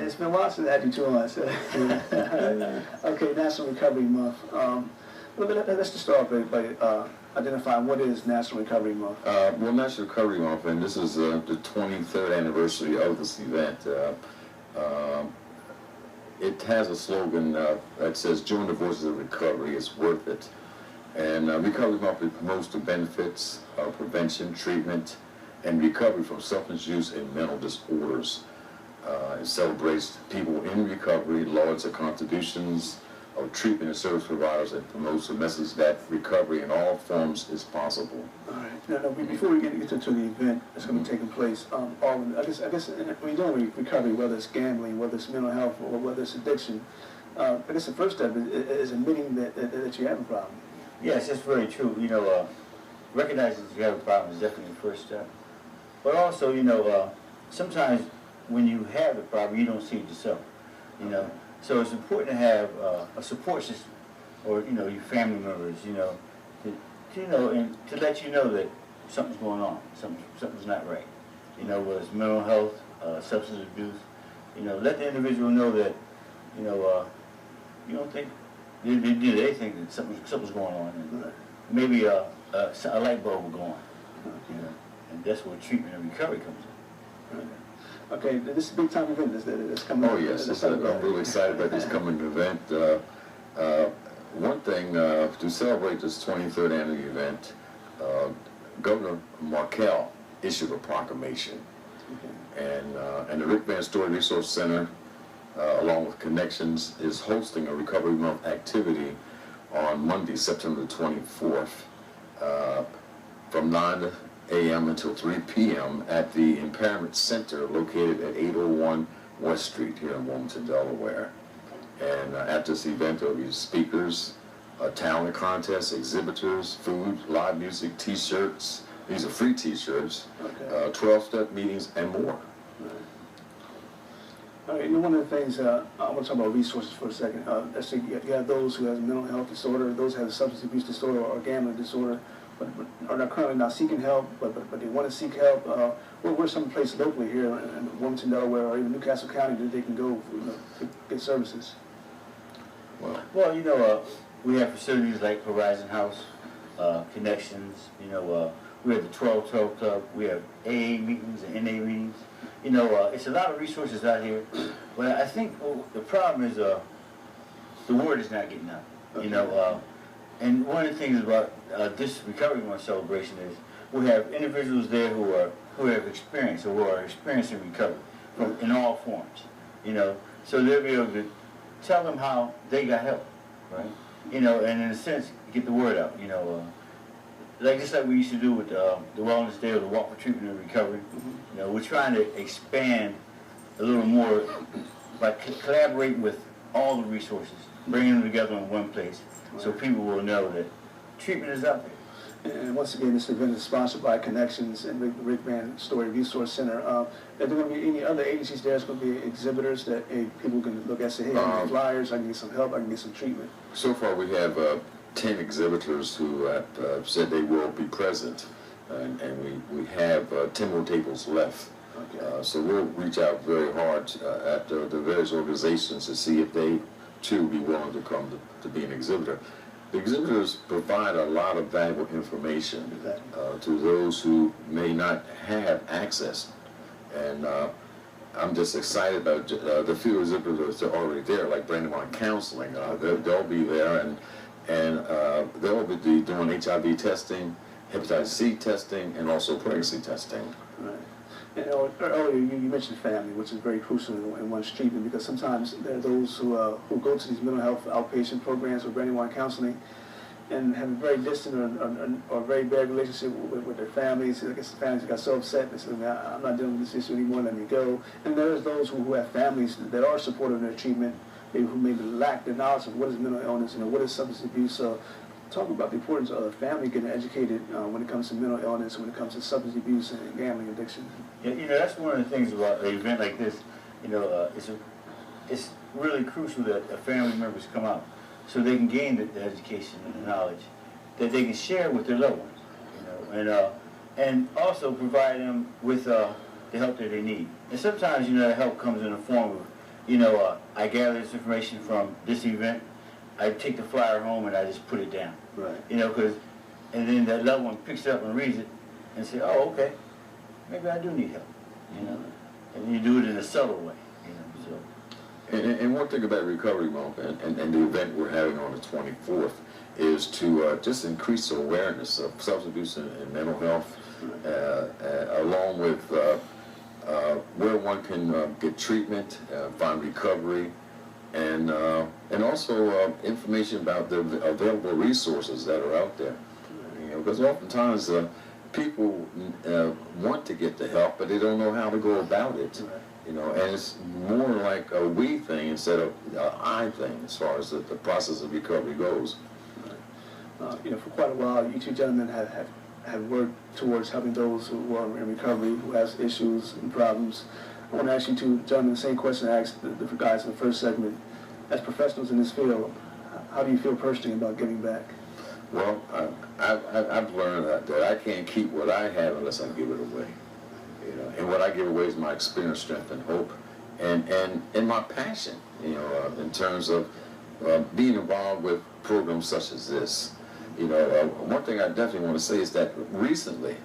it's been a while since I had you two on. So. Okay, National Recovery Month. Let's just start by identifying what is National Recovery Month. Well, National Recovery Month, and this is the 23rd anniversary of this event. It has a slogan that says, "Join the voices of recovery, it's worth it." And Recovery Month promotes the benefits of prevention, treatment, and recovery from substance use and mental disorders. It celebrates people in recovery, lauds the contributions of treatment and service providers, and promotes the message that recovery in all forms is possible. All right. Now, before we get to the event that's going to be taking place, I guess when you're doing recovery, whether it's gambling, whether it's mental health, or whether it's addiction, I guess the first step is admitting that you have a problem. Yes, that's very true. You know, recognizing that you have a problem is definitely the first step. But also, you know, sometimes when you have the problem, you don't see it yourself. You know, so it's important to have a support system, or you know, your family members. You know, and to let you know that something's going on, something's not right. You know, whether it's mental health, substance abuse. You know, let the individual know that, you know, you don't think they think that something's going on, and maybe a light bulb will go on. You know, and that's where treatment and recovery comes in. Right. Okay, this is a big time event that's coming up. Oh yes, I'm really excited about this coming event. One thing, to celebrate this 23rd annual event, Governor Markell issued a proclamation. Okay. And the Rick Vanstory Resource Center, along with Connections, is hosting a Recovery Month activity on Monday, September 24th, from 9 a.m. until 3 p.m. at the Impairment Center located at 801 West Street here in Wilmington, Delaware. And at this event, there will be speakers, a talent contest, exhibitors, food, live music, T-shirts. These are free T-shirts, okay. 12-step meetings, and more. All right, one of the things, I want to talk about resources for a second. Let's say you have those who have a mental health disorder, those who have a substance abuse disorder or gambling disorder, but are not currently not seeking help, but they want to seek help. We're some place locally here in Wilmington, Delaware, or even Newcastle County that they can go, you know, to get services. Well, you know, we have facilities like Horizon House, Connections. You know, we have the 12-12 Club. We have AA meetings and NA meetings. You know, it's a lot of resources out here, but I think the problem is the word is not getting out. Okay. You know, and one of the things about this Recovery Month celebration is we have individuals there who have experienced or who are experiencing recovery in all forms. You know, so they'll be able to tell them how they got help, right? You know, and in a sense, get the word out. You know, just like we used to do with the Wellness Day or the Walk for Treatment and Recovery. You know, we're trying to expand a little more by collaborating with all the resources, bringing them together in one place, so people will know that treatment is out there. And once again, this event is sponsored by Connections and Rick Vanstory Resource Center. Are there going to be any other agencies there? There's going to be exhibitors that people can look at and say, hey, I need flyers, I can get some help, I can get some treatment. So far we have 10 exhibitors who have said they will be present, and we have 10 more tables left. Okay. So we'll reach out very hard at the various organizations to see if they too be willing to come to be an exhibitor. The exhibitors provide a lot of valuable information to those who may not have access, and I'm just excited about the few exhibitors that are already there, like Brandywine Counseling. They'll be there, and they'll be doing HIV testing, hepatitis C testing, and also pregnancy testing. Right. And earlier you mentioned family, which is very crucial in one's treatment, because sometimes there are those who go to these mental health outpatient programs or Brandywine Counseling and have a very distant or very bad relationship with their families. I guess the families got so upset, they said, I'm not dealing with this issue anymore, let me go. And there's those who have families that are supportive of their treatment, who maybe lack the knowledge of what is mental illness, what is substance abuse. Talk about the importance of the family getting educated when it comes to mental illness, when it comes to substance abuse and gambling addiction. Yeah, you know, that's one of the things about an event like this. You know, it's really crucial that family members come out so they can gain the education and the knowledge that they can share with their loved ones. You know, and also provide them with the help that they need. And sometimes, you know, that help comes in the form of I gather this information from this event. I take the flyer home and I just put it down. Right. And then that loved one picks it up and reads it and say, oh, okay, maybe I do need help, And you do it in a subtle way, so. And one thing about Recovery Month and the event we're having on the 24th is to just increase the awareness of substance abuse and mental health, along with where one can get treatment, find recovery, and also information about the available resources that are out there. Because oftentimes people want to get the help, but they don't know how to go about it. And it's more like a we thing instead of I thing as far as the process of recovery goes. For quite a while, you two gentlemen have worked towards helping those who are in recovery, who has issues and problems. I want to ask you two gentlemen the same question I asked the guys in the first segment. As professionals in this field, how do you feel personally about giving back? Well, I've learned that I can't keep what I have unless I give it away. And what I give away is my experience, strength, and hope, and my passion. In terms of being involved with programs such as this. One thing I definitely want to say is that recently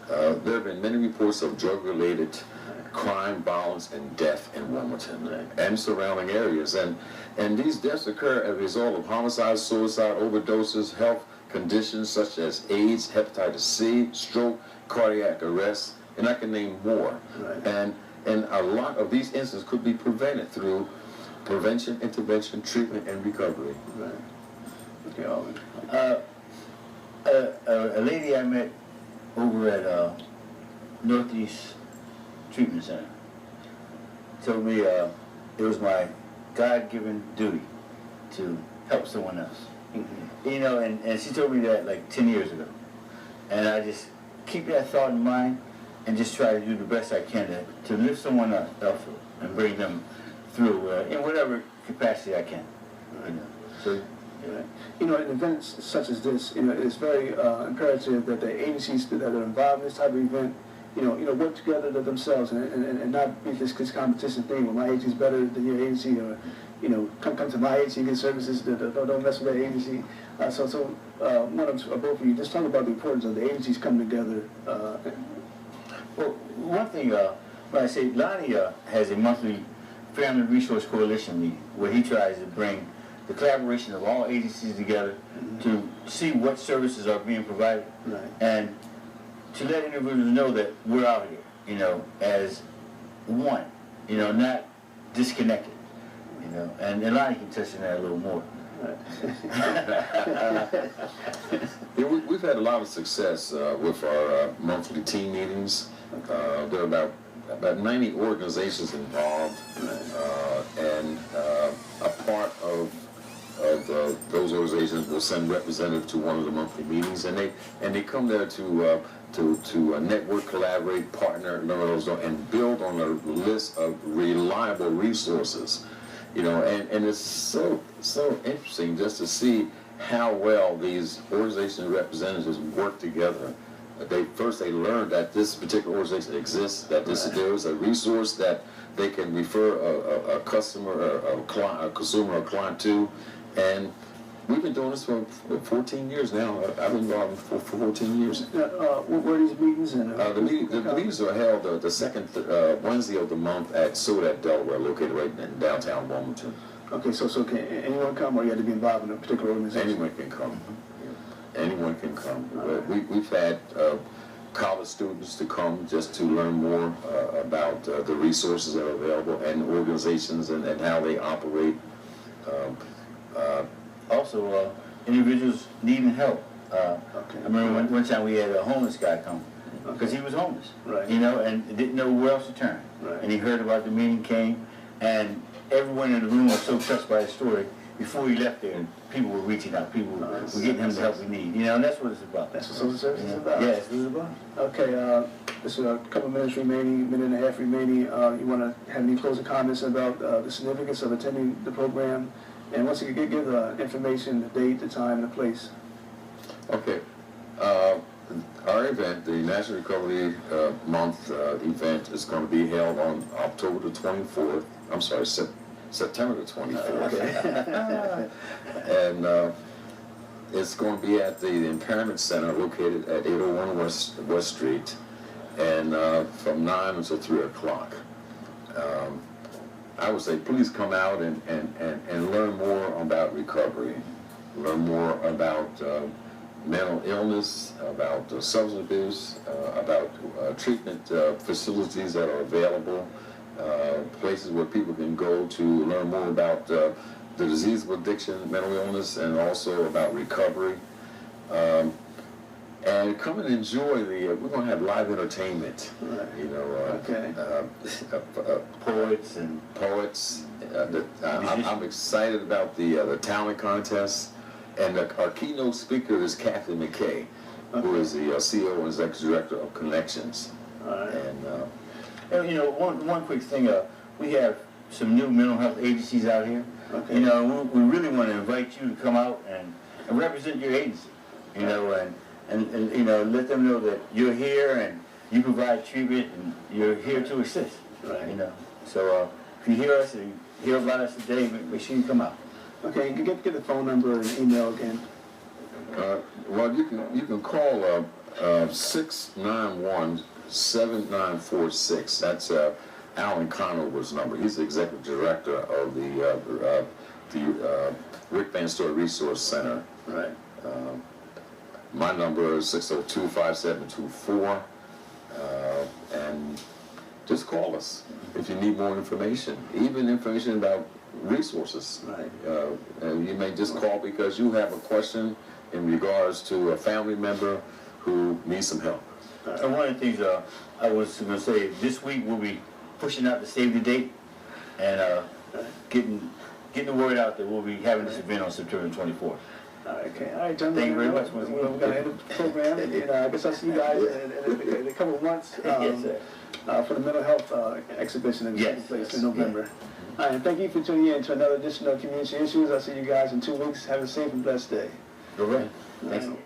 there have been many reports of drug-related crime, violence, and death in Wilmington and surrounding areas. And these deaths occur as a result of homicide, suicide, overdoses, health conditions such as AIDS, hepatitis C, stroke, cardiac arrest, and I can name more. And a lot of these incidents could be prevented through prevention, intervention, treatment, and recovery. Okay, Alvin. A lady I met over at Northeast Treatment Center told me it was my God-given duty to help someone else. And she told me that like 10 years ago. And I just keep that thought in mind and just try to do the best I can to lift someone else up and bring them through in whatever capacity I can. So. In events such as this, it's very imperative that the agencies that are involved in this type of event, work together themselves and not be this competition thing where my agency's better than your agency, or come to my agency and get services. Don't mess with that agency. So one or both of you, just talk about the importance of the agencies coming together. Well, one thing, when I say Lonnie has a monthly Family Resource Coalition meeting where he tries to bring the collaboration of all agencies together to see what services are being provided and to let individuals know that we're out here, as one, not disconnected, and Lonnie can touch on that a little more. We've had a lot of success with our monthly team meetings. There are about 90 organizations involved, and a part of those organizations will send representatives to one of the monthly meetings, and they come there to network, collaborate, partner, and build on a list of reliable resources. And it's so interesting just to see how well these organization representatives work together. They learn that this particular organization exists, that there is a resource that they can refer a customer, a consumer, or a client to, and we've been doing this for 14 years now. I've been involved for 14 years. Where are these meetings? The meetings are held the second Wednesday of the month at Sodat, Delaware, located right in downtown Wilmington. Okay, so can anyone come, or you have to be involved in a particular organization? Anyone can come. Anyone can come. We've had college students to come just to learn more about the resources that are available and organizations and how they operate. Also, individuals needing help. I remember one time we had a homeless guy come because he was homeless, and didn't know where else to turn. And he heard about the meeting, came, and everyone in the room was so touched by his story. Before he left there, people were reaching out. People were getting him the help we need. And that's what it's about. That's what social service is about. Yeah, that's what it's about. Okay, there's a couple minutes remaining, minute and a half remaining. You want to have any closing comments about the significance of attending the program? And once you give information, the date, the time, and the place. Okay. Our event, the National Recovery Month event, is going to be held on October the 24th. I'm sorry, September the 24th. Okay. And it's going to be at the Impairment Center located at 801 West Street, and from 9 until 3 o'clock. I would say please come out and learn more about recovery, learn more about mental illness, about substance abuse, about treatment facilities that are available, places where people can go to learn more about the disease of addiction, mental illness, and also about recovery. And come and enjoy we're going to have live entertainment, Right. you know, Okay. Poets and poets. I'm excited about the talent contest. And our keynote speaker is Kathy McKay, who is the CEO and Executive Director of Connections. All right. And you know, one quick thing, we have some new mental health agencies out here. Okay. You know, we really want to invite you to come out and represent your agency. You know, and you know, let them know that you're here and you provide treatment and you're here to assist. Right. You know, so if you hear us and hear about us today, make sure you come out. Okay, you can get the phone number and email again. Well, you can call 691-7946. That's Alan Conover's number. He's the executive director of the Rick vanstory Resource Center. Right. My number is 602-5724, and just call us if you need more information, even information about resources. Right. And you may just call because you have a question in regards to a family member who needs some help. And one of the things I was going to say, this week we'll be pushing out the save the date and getting the word out that we'll be having this event on September 24th. Okay, all right, gentlemen. Thank you very much. We're going to end the program. And, I guess I'll see you guys in a couple of months Yes, sir. for the mental health exhibition in Yes, taking place yes, in November. All right, and thank you for tuning in to another edition of Community Issues. I'll see you guys in 2 weeks. Have a safe and blessed day. All right. All Thanks. right.